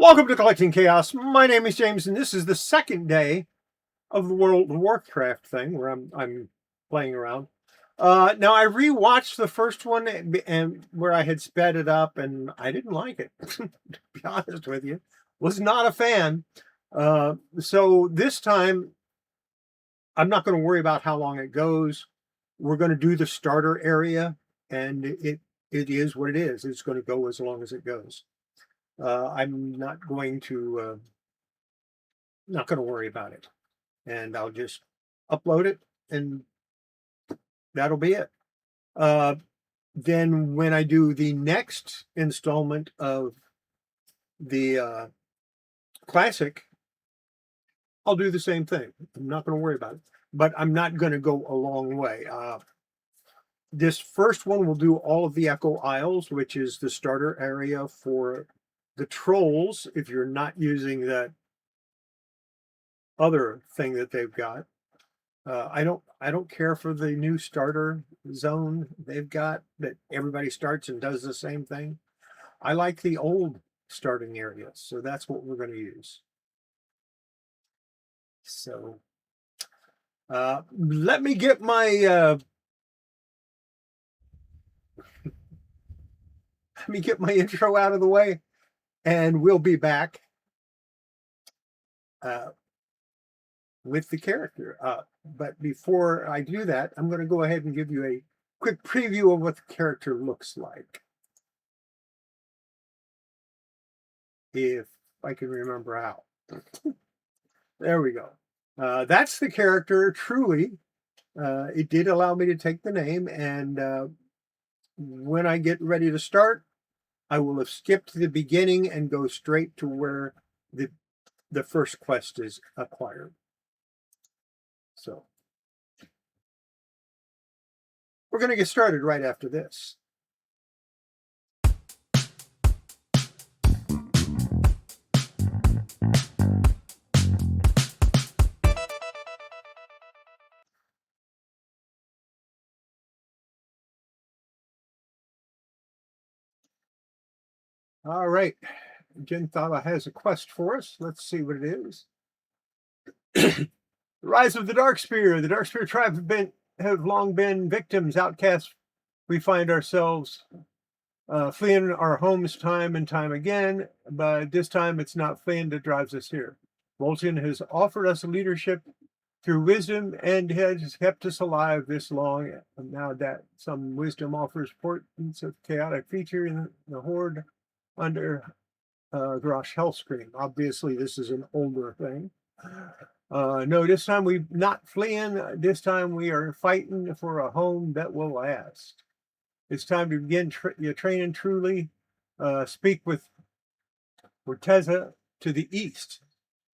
Welcome to Collecting Chaos. My name is James, and this is the second day of the World of Warcraft thing where I'm playing around. Now I rewatched the first one and where I had sped it up, and I didn't like it. To be honest with you, was not a fan. So this time I'm not going to worry about how long it goes. We're going to do the starter area, and it is what it is. It's going to go as long as it goes. I'm not going to worry about it, and I'll just upload it, and that'll be it. Then when I do the next installment of the classic, I'll do the same thing. I'm not going to worry about it, but I'm not going to go a long way. This first one will do all of the Echo Isles, which is the starter area for the trolls. If you're not using that other thing that they've got, I don't care for the new starter zone they've got that everybody starts and does the same thing. I like the old starting areas, so that's what we're going to use. So let me get my intro out of the way, and we'll be back with the character. But before I do that, I'm going to go ahead and give you a quick preview of what the character looks like. If I can remember how. There we go. That's the character, truly. It did allow me to take the name, and when I get ready to start, I will have skipped the beginning and go straight to where the first quest is acquired. So we're going to get started right after this. All right. Genthala has a quest for us. Let's see what it is. The rise of the Darkspear. The Darkspear tribe have long been victims, outcasts. We find ourselves fleeing our homes time and time again, but this time it's not fleeing that drives us here. Vol'jin has offered us leadership through wisdom and has kept us alive this long. And now that some wisdom offers portents of chaotic feature in the horde under Grosh Hellscream. Obviously, this is an older thing. No, this time we're not fleeing. This time we are fighting for a home that will last. It's time to begin your training truly. Speak with Orteza to the east.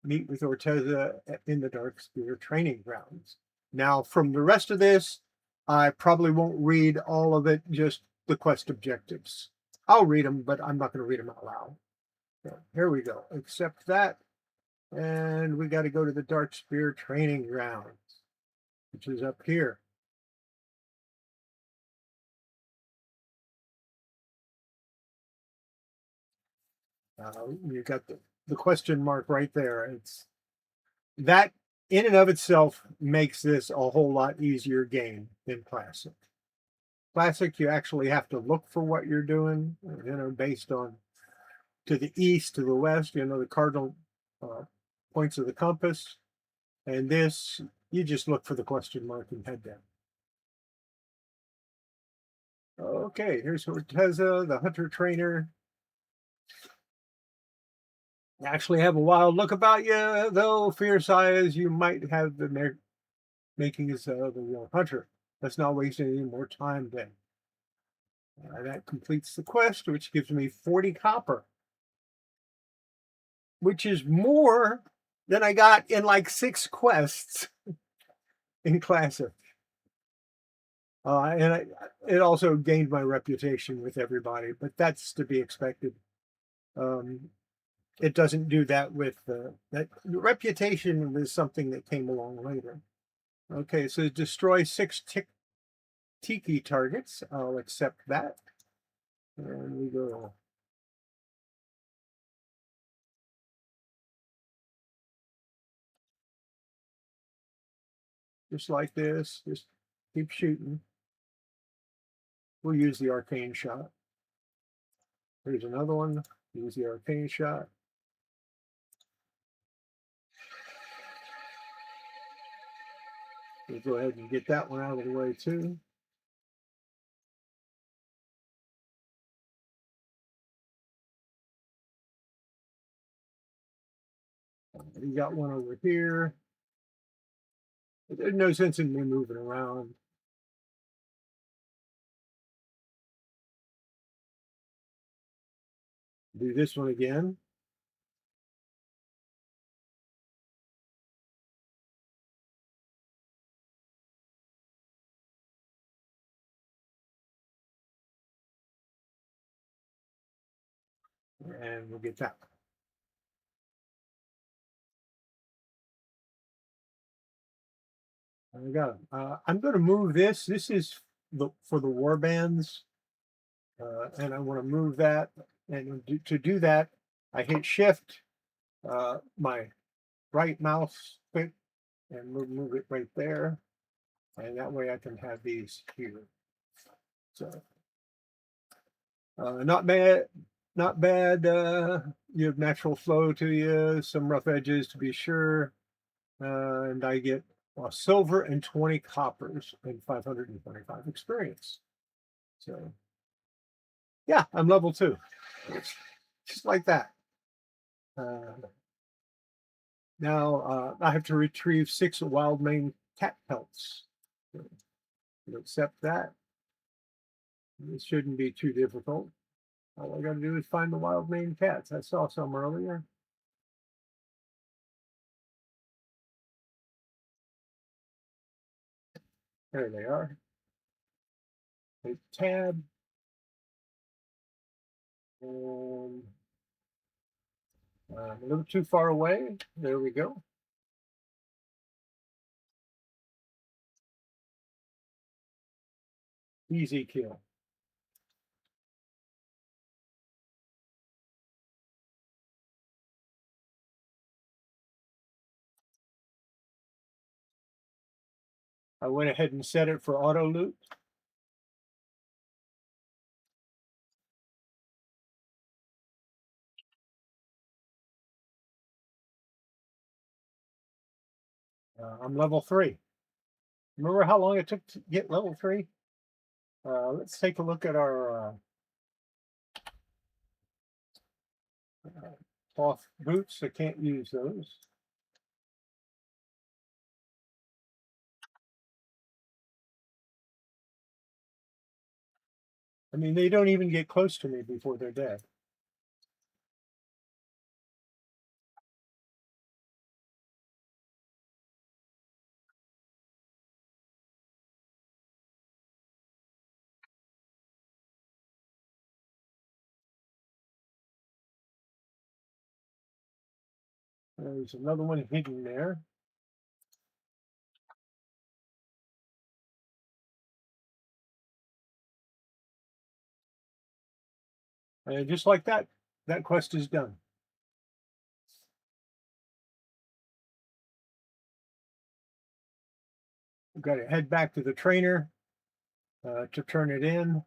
Meet with Orteza in the Darkspear training grounds. Now, from the rest of this, I probably won't read all of it, just the quest objectives. I'll read them, but I'm not going to read them out loud. So, here we go. Accept that. And we got to go to the Darkspear training grounds, which is up here. You got the question mark right there. It's that in and of itself makes this a whole lot easier game than Classic. Classic, you actually have to look for what you're doing, based on to the east, to the west, the cardinal points of the compass. And this, you just look for the question mark and head down. Okay, here's Orteza, the hunter trainer. Actually have a wild look about you, though fierce eyes, you might have the makings of a real hunter. Let's not waste any more time then. That completes the quest, which gives me 40 copper, which is more than I got in like 6 quests in Classic. And it also gained my reputation with everybody, but that's to be expected. It doesn't do that with that reputation is something that came along later. Okay, so destroy 6 tiki targets. I'll accept that. And we go. just like this. Just keep shooting. We'll use the arcane shot. Here's another one. Use the arcane shot. We'll go ahead and get that one out of the way too. You got one over here. There's no sense in me moving around. Do this one again. And we'll get that. I got it. I'm going to move this. This is for the war bands. And I want to move that. And to do that, I hit shift, my right mouse click, and move it right there. And that way I can have these here. So not bad, not bad. You have natural flow to you, some rough edges to be sure. And I get silver and 20 coppers and 525 experience. So yeah, I'm level 2. Just like that. Now I have to retrieve 6 wild Maine cat pelts. So accept that. It shouldn't be too difficult. All I got to do is find the wild Maine cats. I saw some earlier. There they are. Hit tab. And a little too far away. There we go. Easy kill. I went ahead and set it for auto loot. I'm level 3. Remember how long it took to get level 3? Let's take a look at our cloth boots. I can't use those. I mean, they don't even get close to me before they're dead. There's another one hidden there. And just like that, that quest is done. We've got to head back to the trainer to turn it in.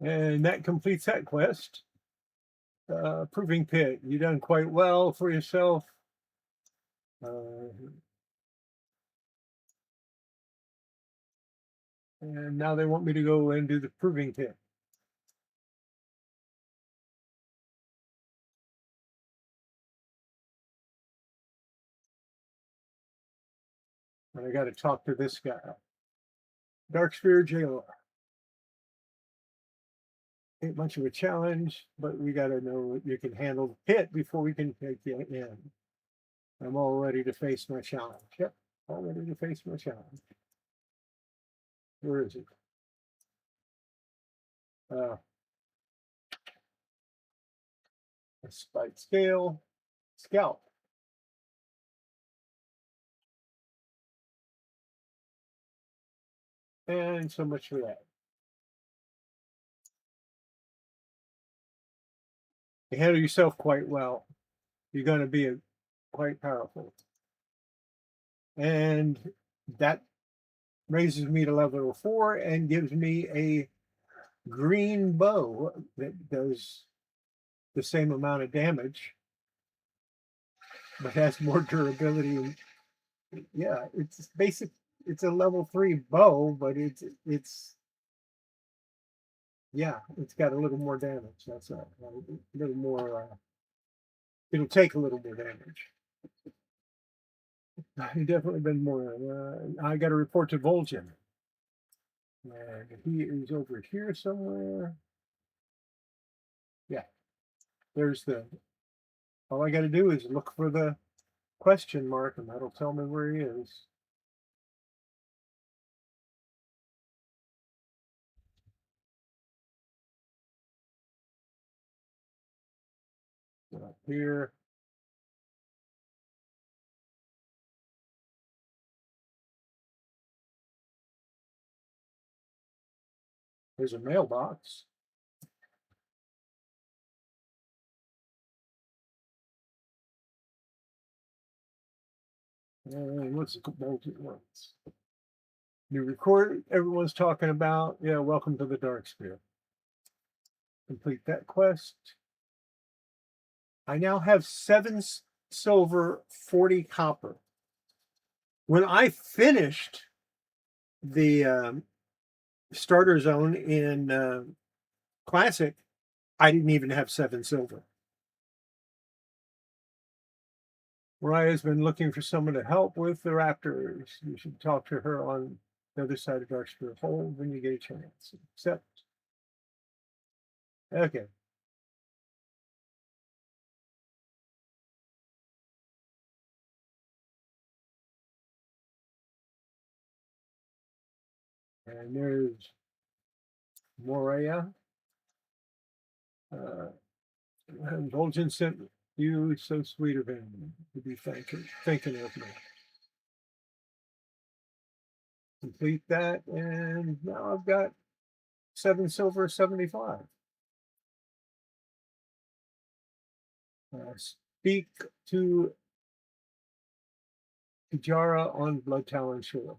And that completes that quest. Proving pit. You done quite well for yourself. And now they want me to go and do the proving pit. And I got to talk to this guy. Darksphere Jailer. Ain't much of a challenge, but we got to know you can handle the pit before we can take you in. I'm all ready to face my challenge. Yep, all ready to face my challenge. Where is it? A spike scale, scalp. And so much for that. You handle yourself quite well. You're going to be quite powerful. And that raises me to level 4 and gives me a green bow that does the same amount of damage, but has more durability. Yeah, it's basic. It's a level 3 bow, but it's yeah, it's got a little more damage. That's a little more. It'll take a little more damage. Definitely been more. I got to report to Vol'jin. And he is over here somewhere. Yeah, there's the. All I got to do is look for the question mark, and that'll tell me where he is. Up here. There's a mailbox. And let's bolt it once. New record. Everyone's talking about. Yeah, welcome to the Dark Sphere. Complete that quest. I now have 7 silver, 40 copper. When I finished the starter zone in Classic, I didn't even have 7 silver. Mariah's been looking for someone to help with the raptors. You should talk to her on the other side of Dark Spirit Hold when you get a chance. Accept. Okay. And there's Moria. And Vol'jin sent you, so sweet of him to be thinking of me. Complete that, and now I've got 7 silver, 75. Speak to Kijara on Blood Talon Shore.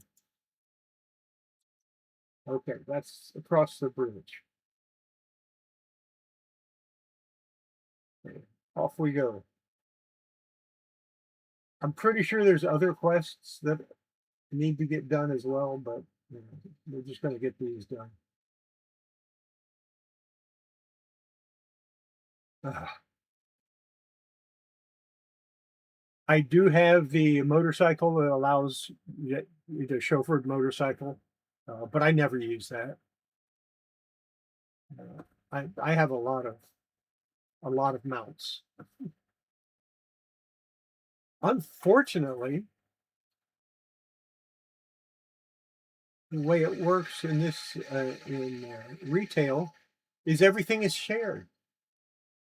Okay, that's across the bridge. Okay, off we go. I'm pretty sure there's other quests that need to get done as well, but we're just going to get these done. I do have the motorcycle that allows the chauffeured motorcycle, but I never use that. I have a lot of mounts. Unfortunately, the way it works in this in retail is everything is shared.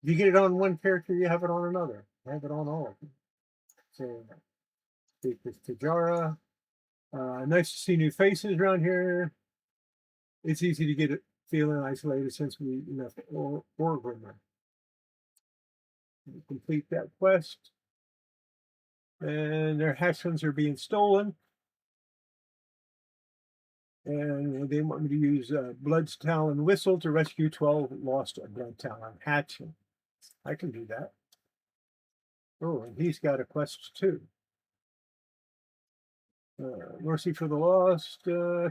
If you get it on one character, you have it on another. I have it on all of them. So, speak with Tajara. Nice to see new faces around here. It's easy to get it feeling isolated since we left Orgrimmar. Complete that quest. And their hatchlings are being stolen. And they want me to use Blood's Talon Whistle to rescue 12 lost Blood Talon hatchlings. I can do that. Oh, and he's got a quest too. Mercy for the Lost.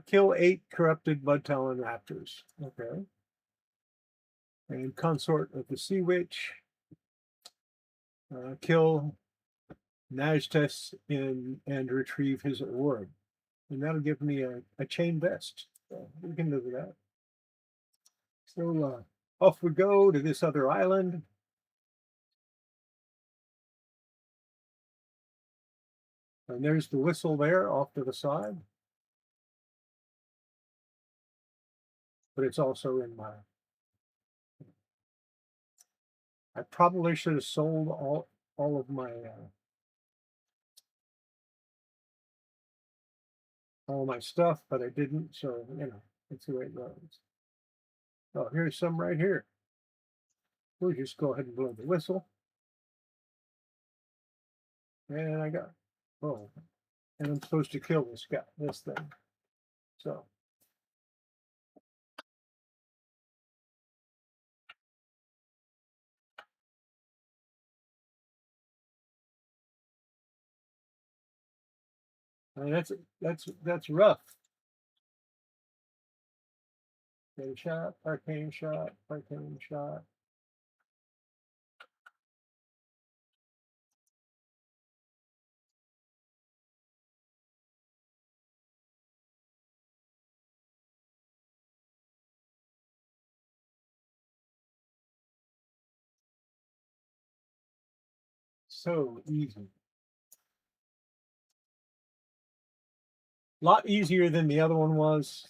Kill 8 corrupted Blood Talon raptors. Okay. And Consort of the Sea Witch. Kill Najtes and retrieve his orb. And that'll give me a chain vest. So we can live with that. So off we go to this other island. And there's the whistle there off to the side. But it's also in my. I probably should have sold all of my all my stuff, but I didn't. So, you know, that's the way it goes. Oh, here's some right here. We'll just go ahead and blow the whistle. And I got, oh, and I'm supposed to kill this guy, this thing. So, I mean, that's rough. Get a shot, arcane shot, arcane shot. So easy. A lot easier than the other one was.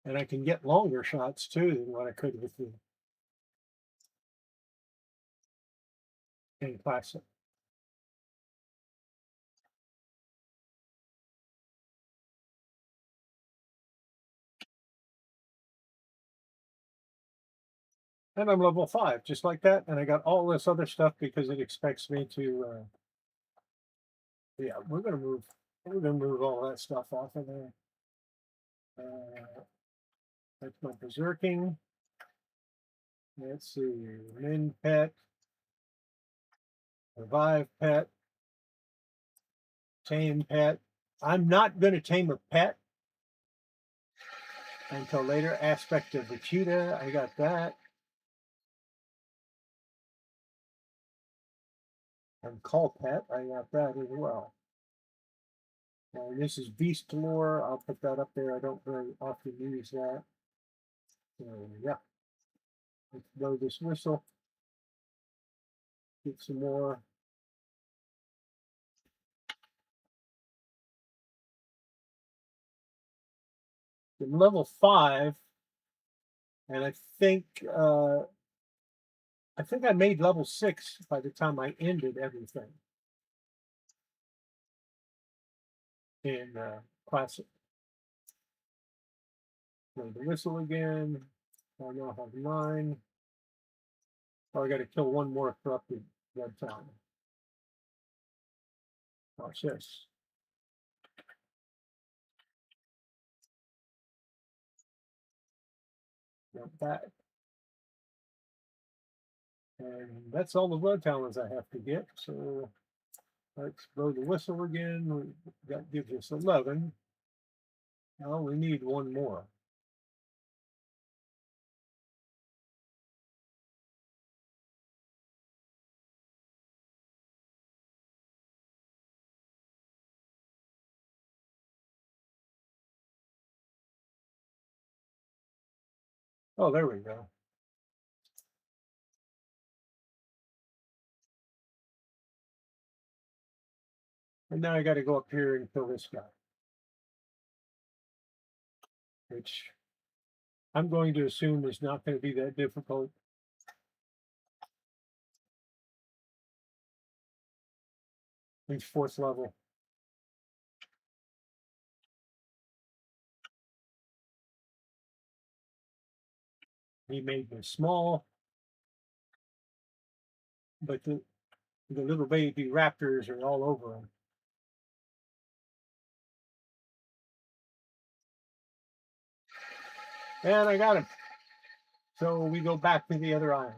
And I can get longer shots too than what I could with the in classic. And I'm level 5, just like that. And I got all this other stuff because it expects me to. Yeah, we're gonna move. We're gonna move all that stuff off of there. That's my berserking. Let's see, min pet, revive pet, tame pet. I'm not going to tame a pet until later. Aspect of the cheetah, I got that. And call pet, I got that as well. And this is beast lore. I'll put that up there. I don't very often use that. So yeah, let's blow this whistle. Get some more. I'm level 5, and I think I made level 6 by the time I ended everything in classic. Blow the whistle again. I now have 9. Oh, I got to kill one more corrupted red town. Watch this. Not that. And that's all the blood talents I have to get. So let's blow the whistle again. That gives us 11. Now we need one more. Oh, there we go. And now I got to go up here and kill this guy, which I'm going to assume is not going to be that difficult. He's 4th level. He made me small, but the little baby raptors are all over him. And I got him. So we go back to the other island.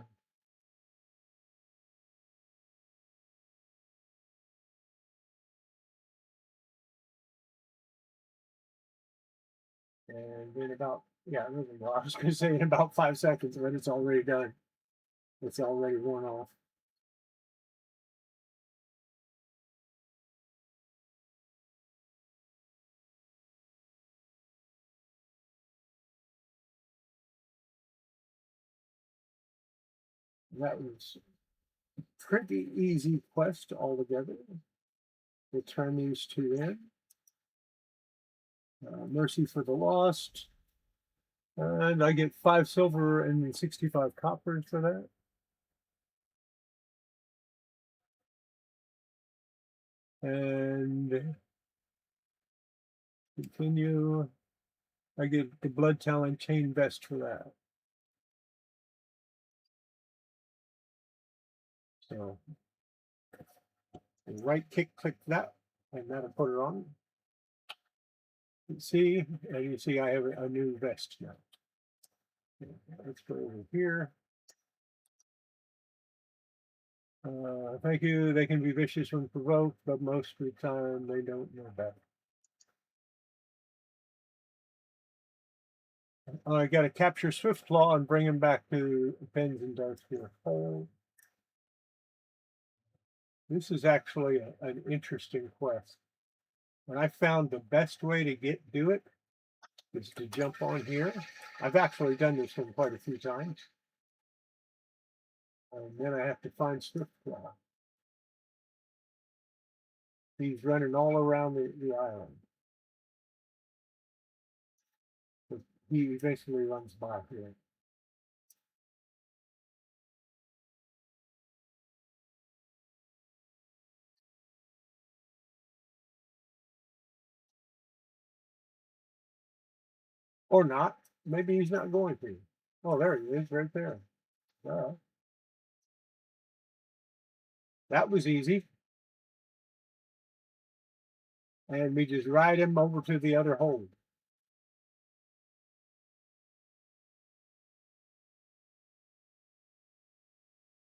And in about, yeah, I was going to say in about 5 seconds, but it's already done. It's already worn off. That was a pretty easy quest altogether. We'll turn these 2 in. Mercy for the Lost. And I get 5 silver and 65 coppers for that. And continue. I get the blood talent chain vest for that. So right click that, and that'll put it on. See, and you see I have a new vest now. Let's go over here. Thank you. They can be vicious when provoked, but most of the time they don't know better. I got to capture Swiftclaw and bring him back to Pens and Darkspear Hole. This is actually an interesting quest. And I found the best way to do it is to jump on here. I've actually done this one quite a few times. And then I have to find Swiftclaw. He's running all around the island. But he eventually runs by here. Or not. Maybe he's not going to. Oh, there he is, right there. That was easy. And we just ride him over to the other hold.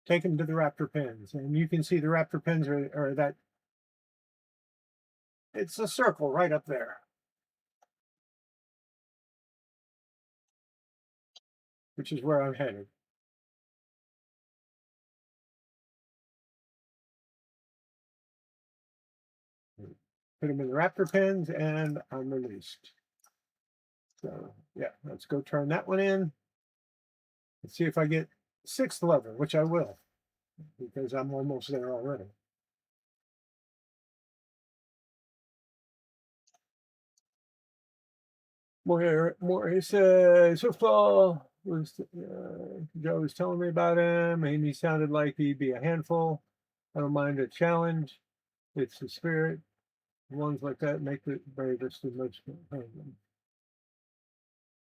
Take him to the raptor pens. And you can see the raptor pens are that. It's a circle right up there. Which is where I'm headed. Put him in the raptor pens and I'm released. So yeah, let's go turn that one in. Let's see if I get 6th level, which I will, because I'm almost there already. More. He says Swiftclaw was Joe was telling me about him, and he sounded like he'd be a handful. I don't mind a challenge. It's the spirit. Ones like that make it bravest and most compelling.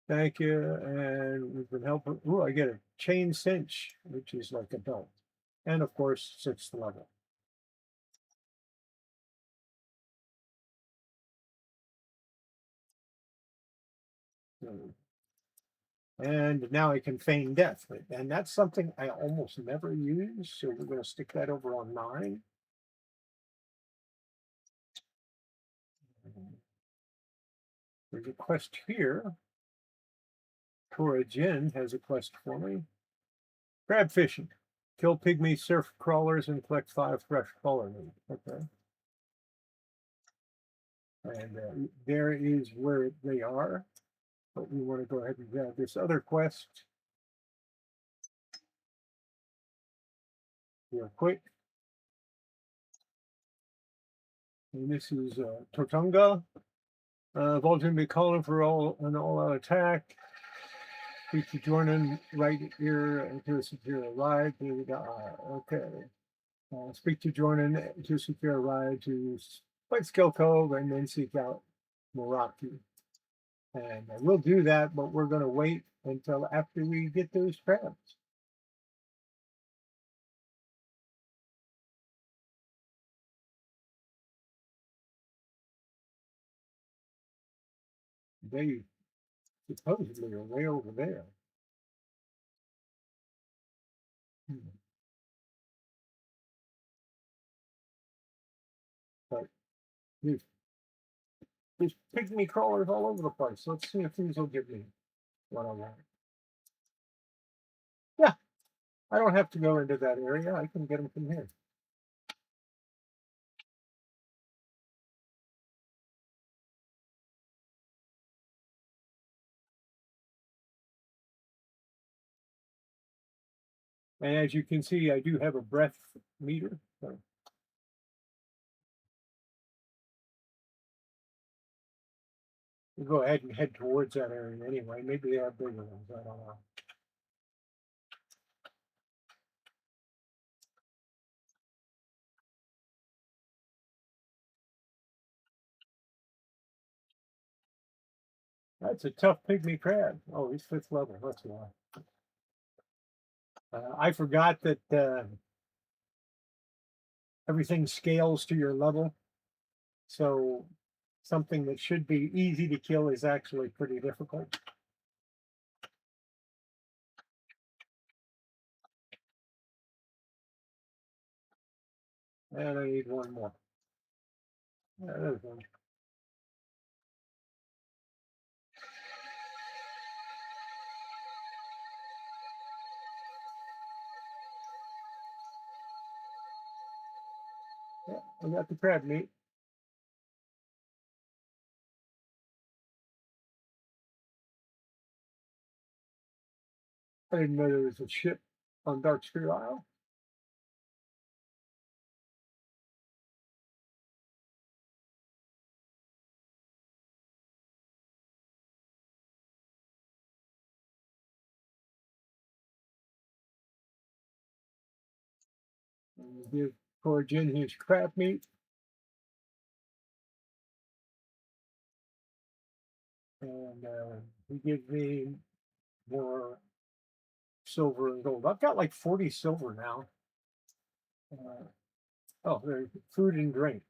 Thank you, and we've been helping. Ooh, I get a chain cinch, which is like a belt, and of course 6th level. And now I can feign death, and that's something I almost never use. So we're going to stick that over on 9. There's a quest here. Tora Jin has a quest for me. Crab fishing. Kill pygmy surf crawlers and collect 5 fresh crawler meat. Okay. And there is where they are. But we want to go ahead and grab this other quest real quick. And this is Tortunga. Vulcan be calling for an all-out attack. Speak to join in right here to secure a ride. Okay. Speak to join in to secure a ride to fight Skill Cove and then seek out Moraki. And we'll do that, but we're going to wait until after we get those crabs. They supposedly are way over there. But there's pygmy crawlers all over the place. Let's see if these will give me what I want. Yeah, I don't have to go into that area. I can get them from here. And as you can see, I do have a breath meter. So We'll go ahead and head towards that area anyway. Maybe they have bigger ones. I don't know. That's a tough pygmy crab. Oh, he's 5th level. That's why. I forgot that everything scales to your level. So something that should be easy to kill is actually pretty difficult. And I need one more. There's one. Yeah, I got the crab meat. I didn't know there was a ship on Darksphere Isle. And give Corjin his crab meat. And he gives me more silver and gold. I've got like 40 silver now. Oh, there's food and drink.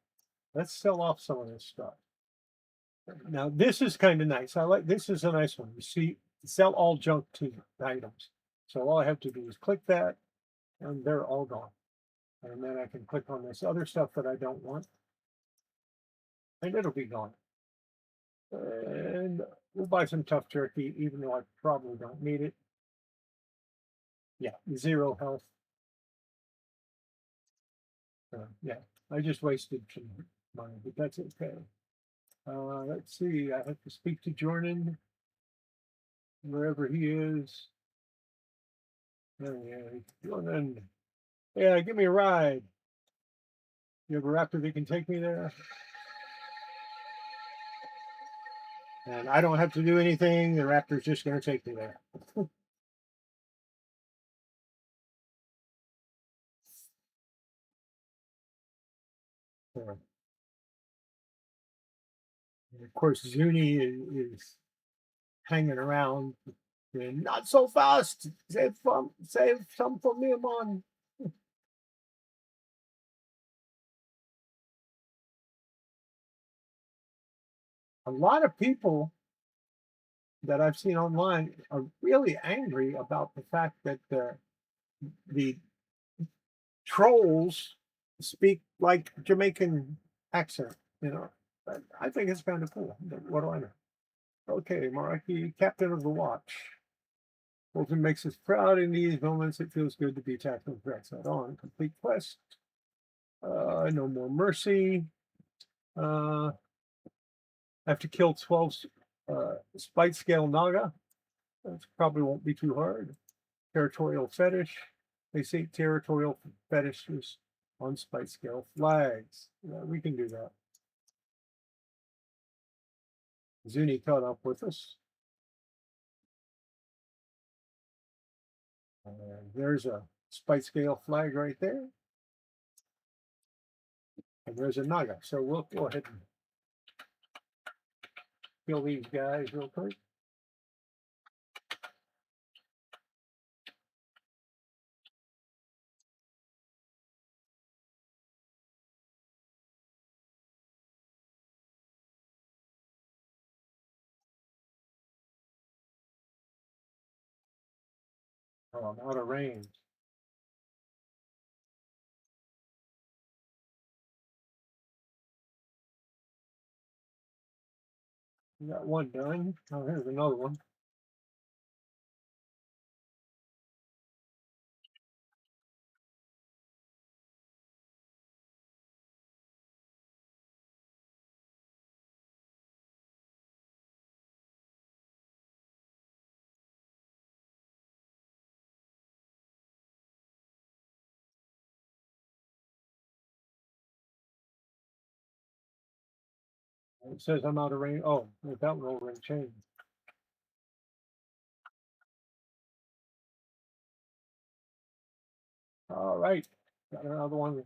Let's sell off some of this stuff. Now, this is kind of nice. I like this is a nice one. You see, sell all junk to items. So all I have to do is click that, and they're all gone. And then I can click on this other stuff that I don't want, and it'll be gone. And we'll buy some tough jerky, even though I probably don't need it. Yeah, 0 health. Yeah, I just wasted some money, but that's okay. Let's see. I have to speak to Jordan wherever he is. Jordan, yeah, give me a ride. You have a raptor that can take me there? And I don't have to do anything. The raptor's just going to take me there. So, of course, Zuni is hanging around. And not so fast. Save some for me, man. A lot of people that I've seen online are really angry about the fact that the trolls speak like Jamaican accent, you know. But I think it's kind of cool. But what do I know? Okay, Maraki, captain of the watch. Bolton makes us proud in these moments. It feels good to be tackling threats head on. Complete quest. No more mercy. I have to kill 12 spite scale Naga. That probably won't be too hard. Territorial fetish. They say territorial fetishes on spite scale flags. Yeah, we can do that. Zuni caught up with us. There's a spite scale flag right there. And there's a Naga. So we'll go ahead and kill these guys real quick. Oh, I'm out of range. We got one done. Oh, here's another one. It says I'm out of range. Oh, that will ring change. All right, got another one.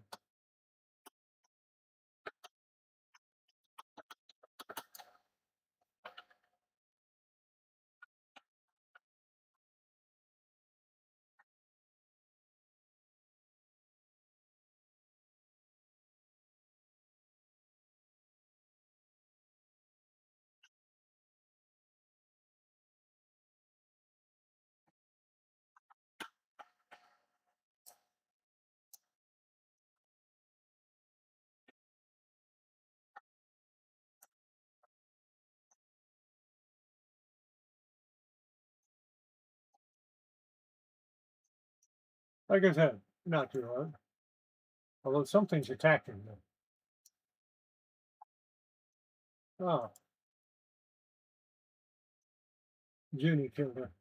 Like I said, not too hard. Although something's attacking them. Oh, Junie killed her.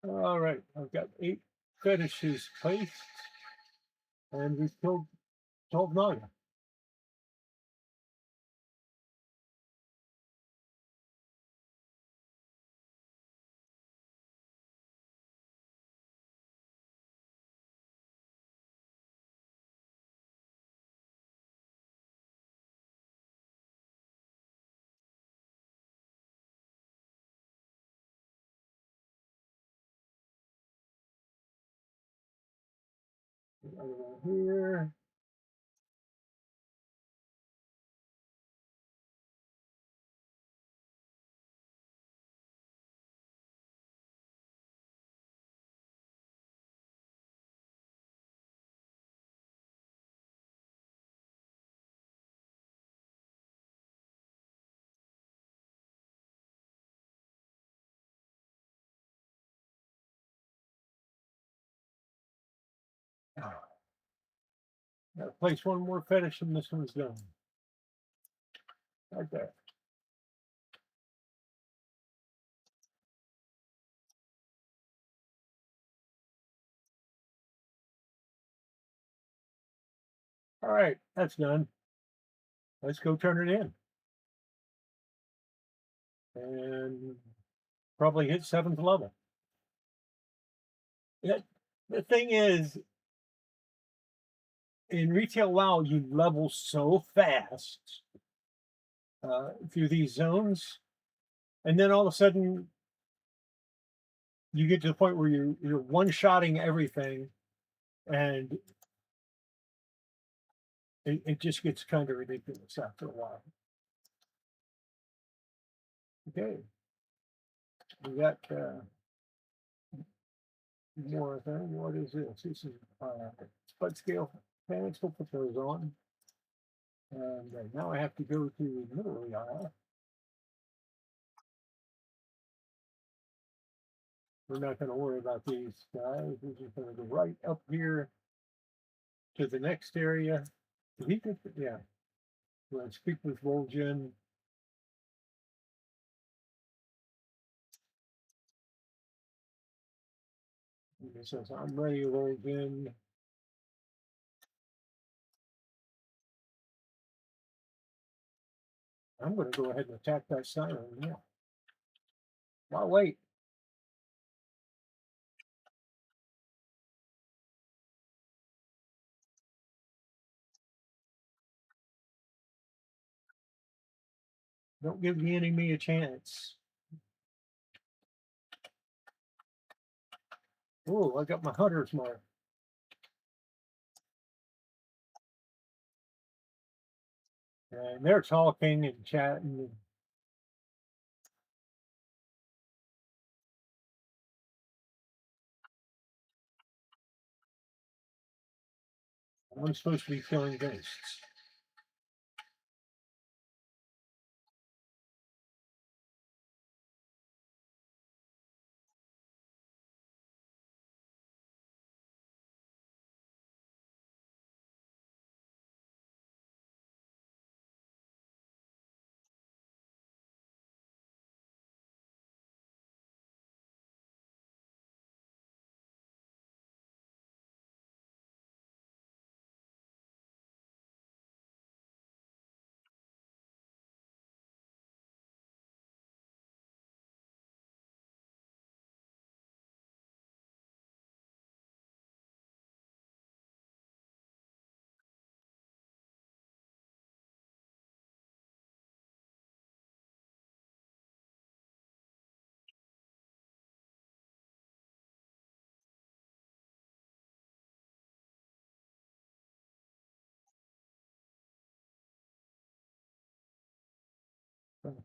All right, I've got 8 fetishes placed, and we've killed 12 Naga. Another one here. Gotta place one more fetish and this one's done. Right there. All right, that's done. Let's go turn it in. And probably hit 7th level. Yeah, the thing is, in retail WoW, you level so fast through these zones, and then all of a sudden you get to the point where you're one-shotting everything, and it just gets kind of ridiculous after a while. Okay, we got more thing. What is this? This is spud scale pants. We'll put those on. And now I have to go to the middle of the aisle. We're not going to worry about these guys. We're just going to go right up here to the next area. Yeah. We're going to speak with Vol'jin. He says, I'm ready, Vol'jin. I'm going to go ahead and attack that siren now. Why wait? Don't give the enemy a chance. Oh, I got my hunter's mark. And they're talking and chatting. I'm supposed to be killing ghosts.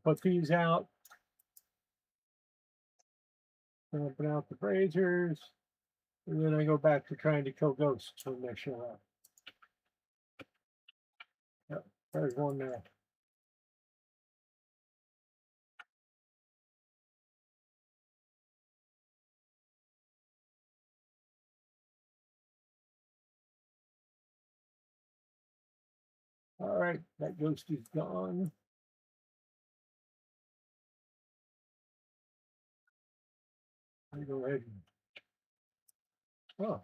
Put these out. Open out the braziers. And then I go back to trying to kill ghosts when they show up. Yep, there's one there. All right, that ghost is gone. I go ahead and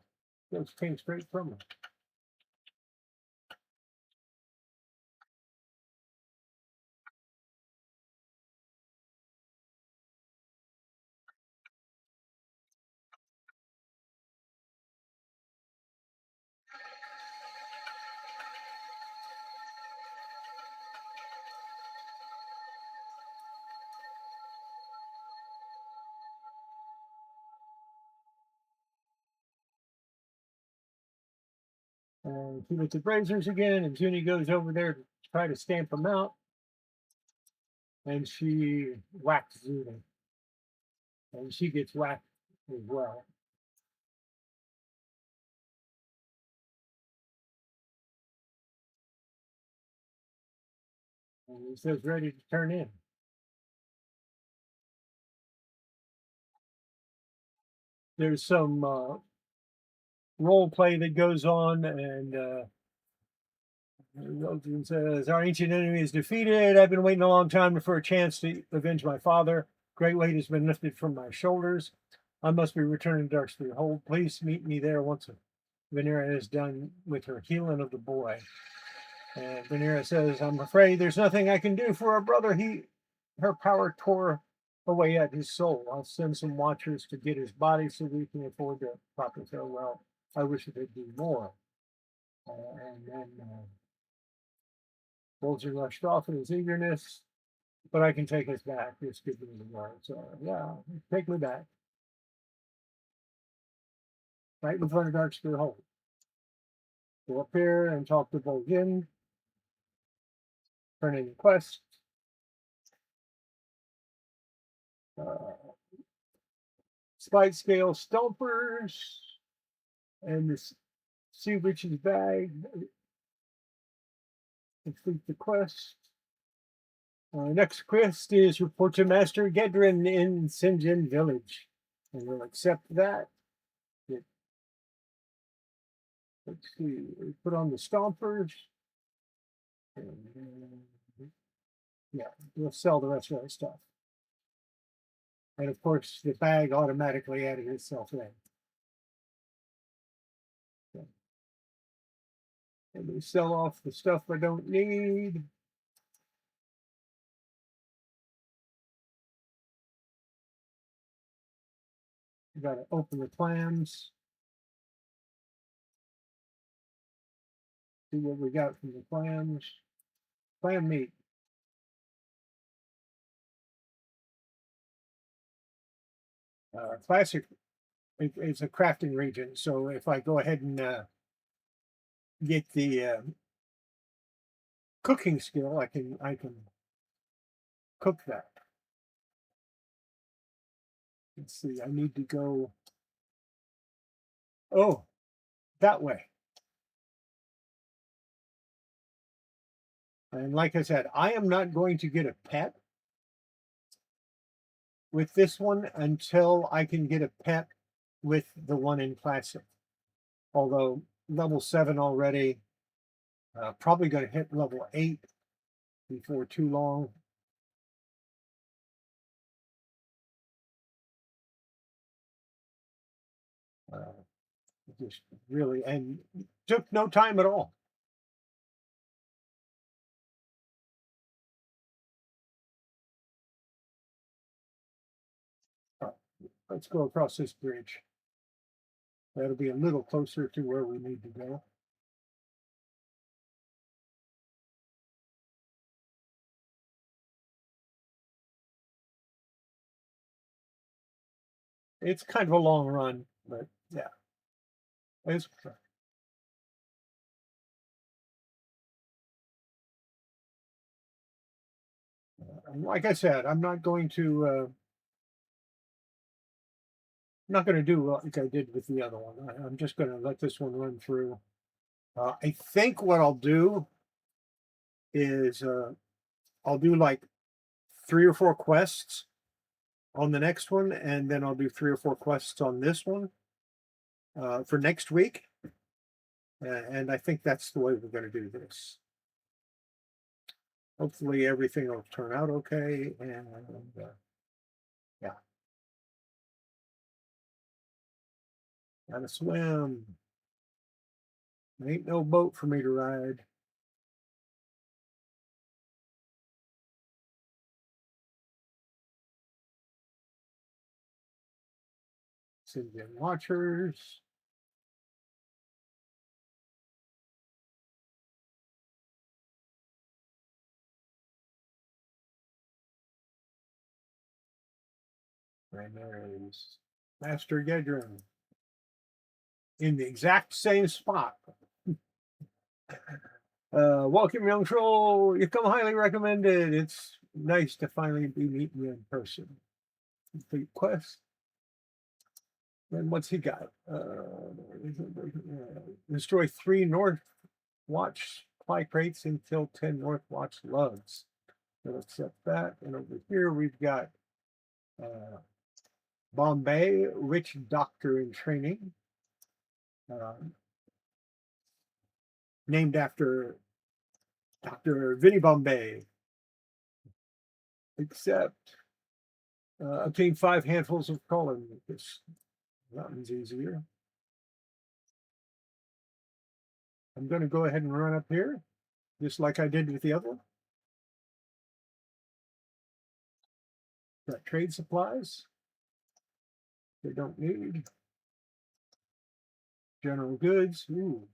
ghost came straight from it. And she with the braziers again, and Junie goes over there to try to stamp them out. And she whacks Zuni. And she gets whacked as well. And he says ready to turn in. There's some role play that goes on, and Rosen says, our ancient enemy is defeated. I've been waiting a long time for a chance to avenge my father. Great weight has been lifted from my shoulders. I must be returning to Darksphere Hold. Please meet me there once Venera is done with her healing of the boy. And Venera says, I'm afraid there's nothing I can do for our brother. Her power tore away at his soul. I'll send some watchers to get his body so we can afford the proper farewell. I wish it could do more. And then Bolger rushed off in his eagerness, but I can take us back. Just give me the word. So, yeah, take me back. Right in front of Darksphere Hold. Go up here and talk to Bolgin. Turn in the quest. Spite scale stompers. And this Sea Witch's bag. Complete the quest. Next quest is report to Master Gedrin in Sinjin Village. And we'll accept that. Let's see, we put on the stompers. Yeah, we'll sell the rest of our stuff. And of course, the bag automatically added itself in. Okay. And we sell off the stuff I don't need. We got to open the clams. See what we got from the clams. Clam meat. Classic. It's a crafting region. So if I go ahead and get the cooking skill, I can cook that. Let's see. I need to go. Oh, that way. And like I said, I am not going to get a pet with this one until I can get a pet with the one in Classic. Although level 7 already, probably going to hit level 8 before too long. Just really, and took no time at all. Let's go across this bridge. That'll be a little closer to where we need to go. It's kind of a long run, but yeah. It's like I said, I'm not going to do like I did with the other one. I'm just going to let this one run through. I think what I'll do is I'll do like 3 or 4 quests on the next one, and then I'll do 3 or 4 quests on this one for next week. And I think that's the way we're going to do this. Hopefully everything will turn out okay. And yeah, gotta swim. Ain't no boat for me to ride. Indian watchers. Primaries. Master Gedron. In the exact same spot. Welcome, young troll. You come highly recommended. It's nice to finally be meeting you in person. Complete quest. Then what's he got? Destroy 3 North Watch supply crates and kill 10 North Watch lugs. So let's accept that. And over here we've got Bombay, Witch Doctor in Training. Named after Dr. Vinnie Bombay. Except obtain 5 handfuls of collar mucus. That one's easier. I'm going to go ahead and run up here, just like I did with the other one. Got trade supplies. They don't need. General goods. Ooh.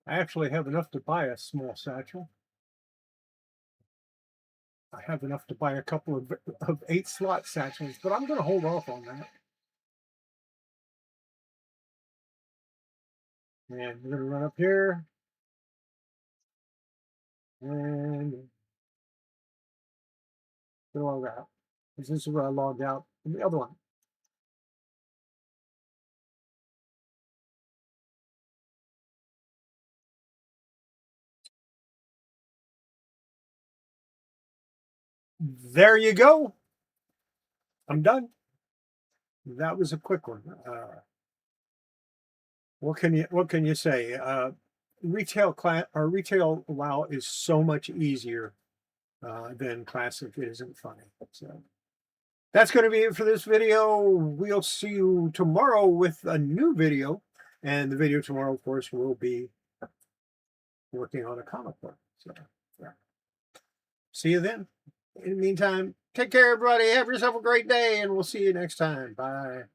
I actually have enough to buy a small satchel. I have enough to buy a couple of 8-slot satchels, but I'm going to hold off on that. And we're going to run up here. And log out. This is where I logged out from the other one. There you go. I'm done. That was a quick one. What can you say? Retail WoW is so much easier than classic. It isn't funny. So that's going to be it for this video. We'll see you tomorrow with a new video, and the video tomorrow, of course, will be working on a comic book. So yeah. See you then. In the meantime, take care, everybody. Have yourself a great day, and we'll see you next time. Bye.